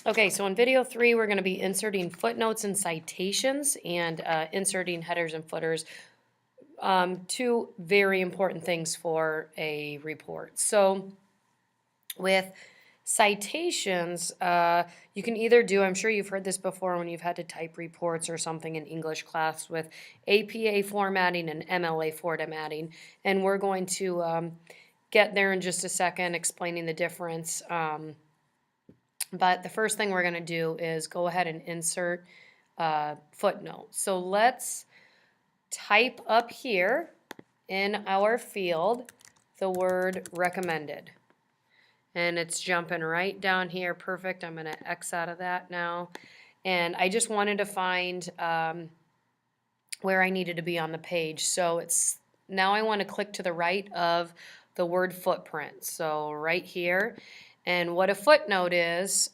Okay, so in video 3, we're going to be inserting footnotes and citations and inserting headers and footers. Two very important things for a report. So with citations, you can either do, I'm sure you've heard this before when you've had to type reports or something in English class with APA formatting and MLA formatting. And we're going to get there in just a second, explaining the difference. But the first thing we're going to do is go ahead and insert footnote. So let's type up here in our field the word recommended. And it's jumping right down here. Perfect. I'm going to X out of that now. And I just wanted to find where I needed to be on the page. So it's now I want to click to the right of the word footprint. So right here. And what a footnote is,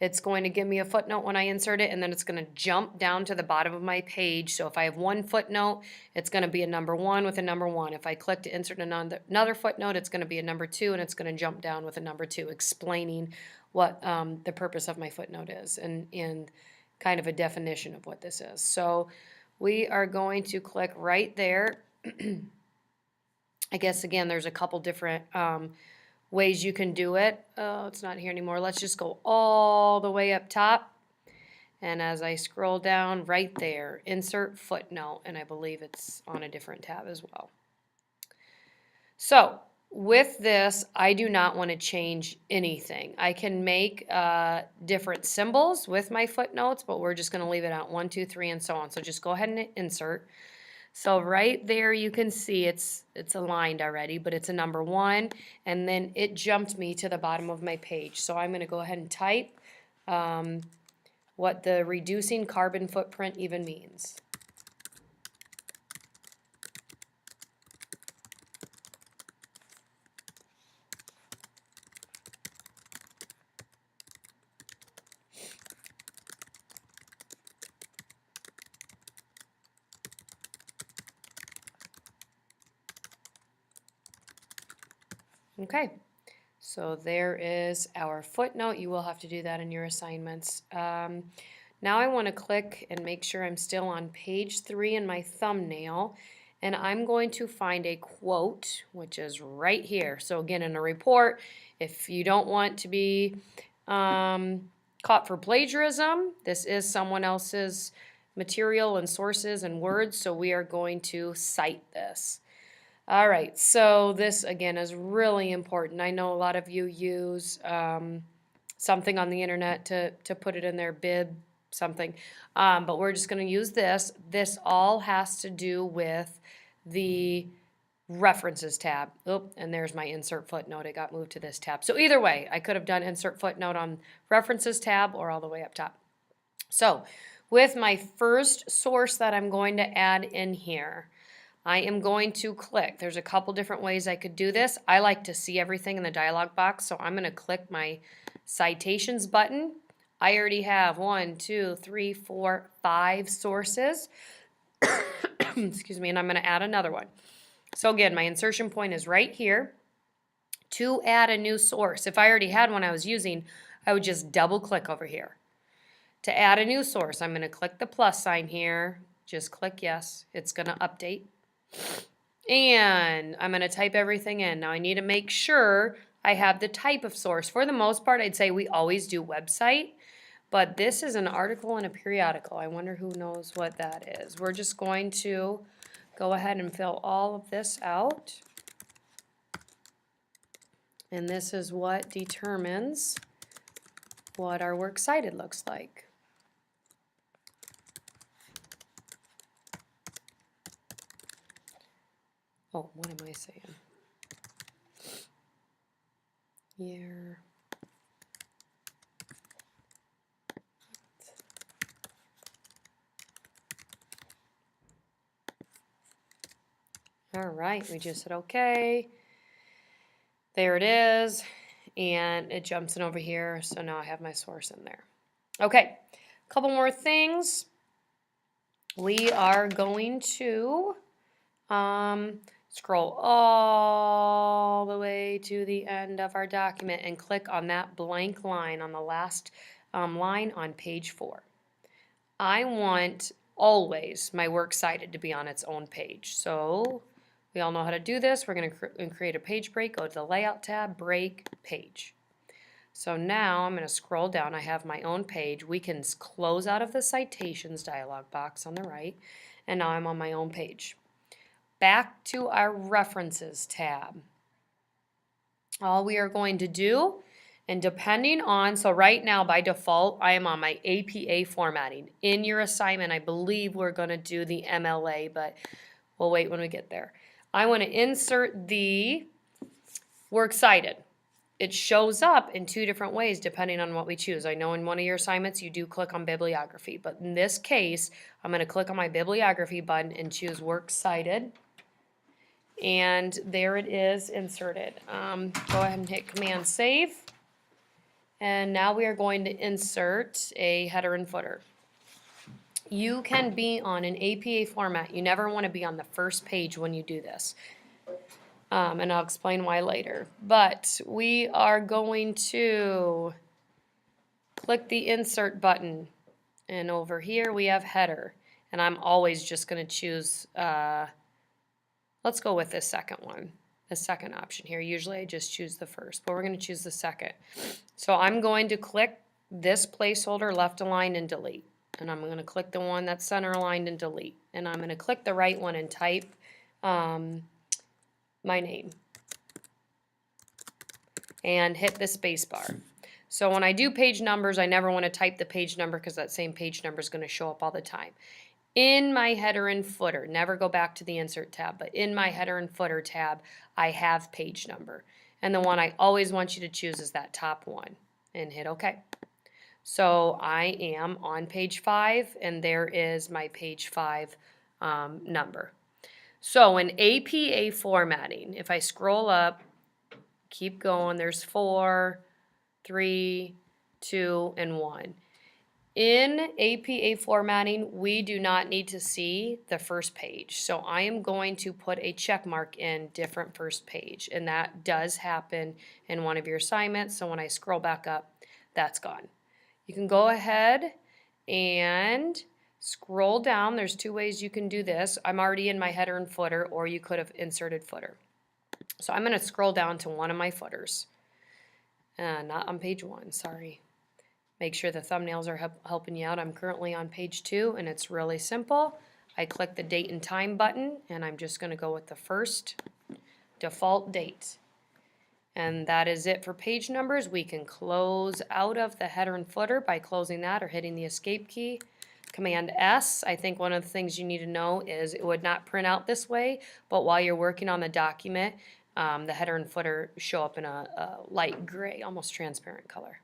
it's going to give me a footnote when I insert it, and then it's going to jump down to the bottom of my page. So if I have one footnote, it's going to be a number 1 with a number 1. If I click to insert another footnote, it's going to be a number 2, and it's going to jump down with a number 2, explaining what the purpose of my footnote is and kind of a definition of what this is. So we are going to click right there. I guess, again, there's a couple different ways you can do it. Oh, it's not here anymore. Let's just go all the way up top. And as I scroll down right there, insert footnote, and I believe it's on a different tab as well. So with this, I do not want to change anything. I can make different symbols with my footnotes, but we're just going to leave it at 1, 2, 3, and so on. So just go ahead and insert. So right there you can see it's aligned already, but it's a number 1, and then it jumped me to the bottom of my page. So I'm going to go ahead and type what the reducing carbon footprint even means. Okay, so there is our footnote. You will have to do that in your assignments. Now I want to click and make sure I'm still on page 3 in my thumbnail, and I'm going to find a quote, which is right here. So again, in a report, if you don't want to be caught for plagiarism, this is someone else's material and sources and words, so we are going to cite this. All right, so this again is really important. I know a lot of you use something on the internet to put it in their bib, something, but we're just going to use this. This all has to do with the references tab. Oop, and there's my insert footnote. It got moved to this tab. So either way, I could have done insert footnote on references tab or all the way up top. So with my first source that I'm going to add in here, I am going to click. There's a couple different ways I could do this. I like to see everything in the dialog box, so I'm going to click my citations button. I already have 1, 2, 3, 4, 5 sources. Excuse me, and I'm going to add another one. So again, my insertion point is right here. To add a new source, if I already had one I was using, I would just double click over here. To add a new source, I'm going to click the plus sign here. Just click yes. It's going to update. And I'm going to type everything in. Now I need to make sure I have the type of source. For the most part, I'd say we always do website, but this is an article and a periodical. I wonder who knows what that is. We're just going to go ahead and fill all of this out. And this is what determines what our works cited looks like. Oh, what am I saying? Year. All right, we just said okay. There it is, and it jumps in over here, so now I have my source in there. Okay, a couple more things. We are going to Scroll all the way to the end of our document and click on that blank line on the last line on page 4. I want always my works cited to be on its own page. So we all know how to do this. We're going to create a page break. Go to the Layout tab, Break Page. So now I'm going to scroll down. I have my own page. We can close out of the Citations dialog box on the right, and now I'm on my own page. Back to our References tab. All we are going to do, and depending on, so right now by default, I am on my APA formatting. In your assignment, I believe we're going to do the MLA, but we'll wait when we get there. I want to insert the Works Cited. It shows up in 2 different ways depending on what we choose. I know in one of your assignments you do click on bibliography, but in this case, I'm going to click on my bibliography button and choose Works Cited. And there it is inserted. Go ahead and hit Command Save. And now we are going to insert a header and footer. You can be on an APA format. You never want to be on the first page when you do this. And I'll explain why later. But we are going to click the Insert button. And over here we have Header. And I'm always just going to choose, let's go with this second one, the second option here. Usually I just choose the first, but we're going to choose the second. So I'm going to click this placeholder, left align and delete. And I'm going to click the one that's center aligned and delete. And I'm going to click the right one and type my name. And hit the space bar. So when I do page numbers, I never want to type the page number because that same page number is going to show up all the time. In my header and footer, never go back to the Insert tab, but in my header and footer tab, I have page number. And the one I always want you to choose is that top one. And hit OK. So I am on page 5, and there is my page 5 number. So in APA formatting, if I scroll up, keep going, there's 4, 3, 2, and 1. In APA formatting, we do not need to see the first page. So I am going to put a check mark in different first page, and that does happen in one of your assignments. So when I scroll back up, that's gone. You can go ahead and scroll down. There's 2 ways you can do this. I'm already in my header and footer, or you could have inserted footer. So I'm going to scroll down to one of my footers. Not on page 1, sorry. Make sure the thumbnails are helping you out. I'm currently on page 2, and it's really simple. I click the date and time button, and I'm just going to go with the first default date. And that is it for page numbers. We can close out of the header and footer by closing that or hitting the escape key. Command S, I think one of the things you need to know is it would not print out this way, but while you're working on the document, the header and footer show up in a light gray, almost transparent color.